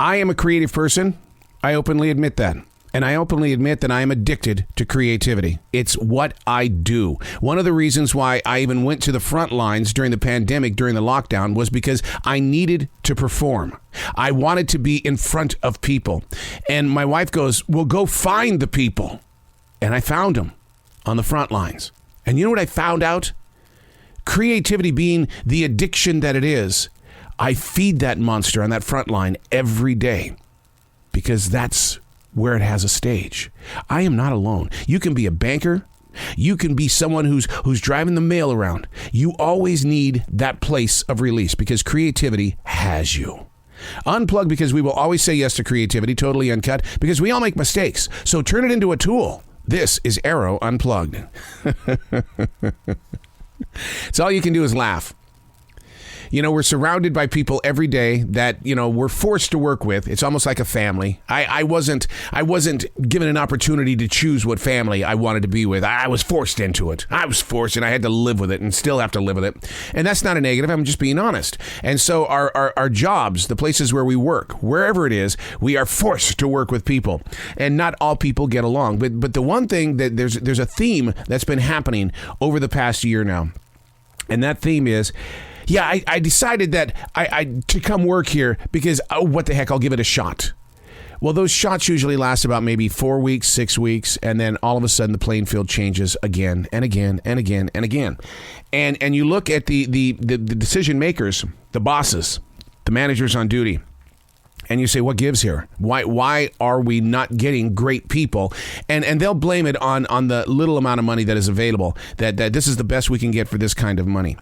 I am a creative person. I openly admit that. And I openly admit that I am addicted to creativity. It's what I do. One of the reasons why I even went to the front lines during the pandemic, during the lockdown, was because I needed to perform. I wanted to be in front of people. And my wife goes, well, go find the people. And I found them on the front lines. And you know what I found out? Creativity being the addiction that it is, I feed that monster on that front line every day because that's where it has a stage. I am not alone. You can be a banker. You can be someone who's driving the mail around. You always need that place of release because creativity has you. Unplugged because we will always say yes to creativity, totally uncut, because we all make mistakes. So turn it into a tool. This is Arroe Unplugged. So all you can do is laugh. You know, we're surrounded by people every day that, you know, we're forced to work with. It's almost like a family. I wasn't given an opportunity to choose what family I wanted to be with. I was forced into it. I was forced, and I had to live with it and still have to live with it. And that's not a negative. I'm just being honest. And so our jobs, the places where we work, wherever it is, we are forced to work with people. And not all people get along. But the one thing that there's a theme that's been happening over the past year now. And that theme is, yeah, I decided that I to come work here because, oh, what the heck, I'll give it a shot. Well, those shots usually last about maybe 4 weeks, 6 weeks, and then all of a sudden the playing field changes again and again and again and again. And you look at the decision makers, the bosses, the managers on duty, and you say, what gives here? Why are we not getting great people? And they'll blame it on the little amount of money that is available, that this is the best we can get for this kind of money.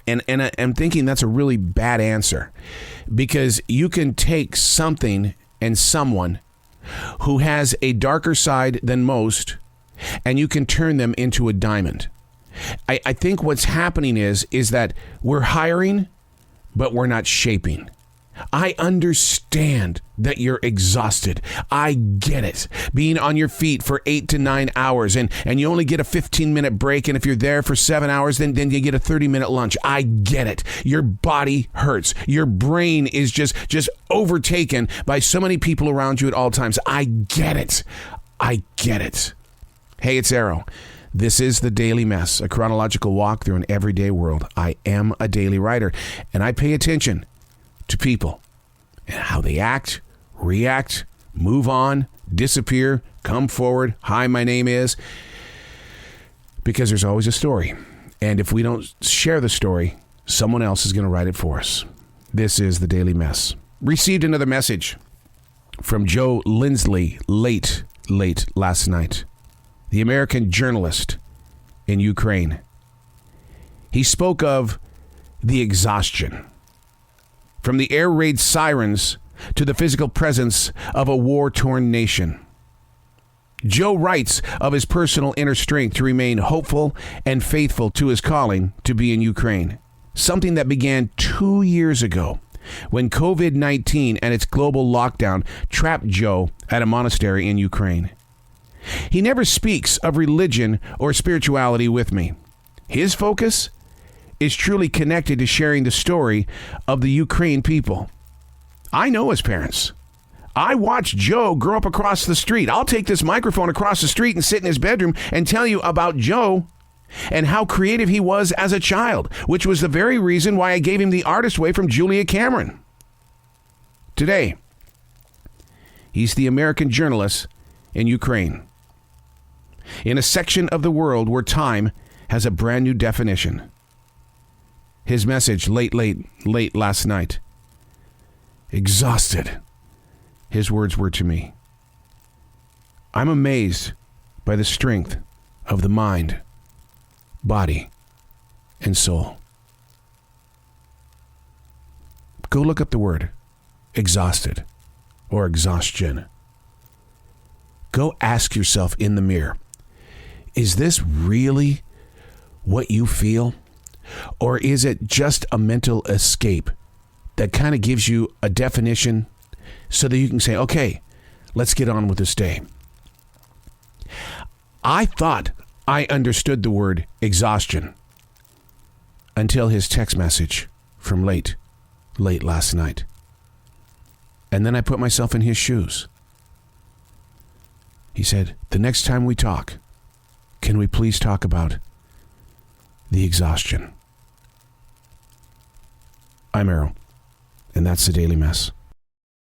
And I'm thinking that's a really bad answer, because you can take something and someone who has a darker side than most, and you can turn them into a diamond. I think what's happening is that we're hiring, but we're not shaping. I understand that you're exhausted. I get it. Being on your feet for 8 to 9 hours and you only get a 15-minute break. And if you're there for 7 hours, then you get a 30-minute lunch. I get it. Your body hurts. Your brain is just overtaken by so many people around you at all times. I get it. I get it. Hey, it's Arroe. This is The Daily Mess, a chronological walk through an everyday world. I am a daily writer, and I pay attention to people and how they act, react, move on, disappear, come forward. Hi, my name is. Because there's always a story. And if we don't share the story, someone else is going to write it for us. This is The Daily Mess. Received another message from Joe Lindsley late last night. The American journalist in Ukraine. He spoke of the exhaustion. From the air raid sirens to the physical presence of a war-torn nation. Joe writes of his personal inner strength to remain hopeful and faithful to his calling to be in Ukraine. Something that began 2 years ago when COVID-19 and its global lockdown trapped Joe at a monastery in Ukraine. He never speaks of religion or spirituality with me. His focus is truly connected to sharing the story of the Ukraine people. I know his parents. I watched Joe grow up across the street. I'll take this microphone across the street and sit in his bedroom and tell you about Joe and how creative he was as a child, which was the very reason why I gave him the Artist Way from Julia Cameron. Today, he's the American journalist in Ukraine, in a section of the world where time has a brand new definition. His message late last night. Exhausted, his words were to me. I'm amazed by the strength of the mind, body, and soul. Go look up the word exhausted or exhaustion. Go ask yourself in the mirror, is this really what you feel? Or is it just a mental escape that kind of gives you a definition so that you can say, okay, let's get on with this day? I thought I understood the word exhaustion until his text message from late last night. And then I put myself in his shoes. He said, the next time we talk, can we please talk about the exhaustion? I'm Arroe, and that's the Daily Mess.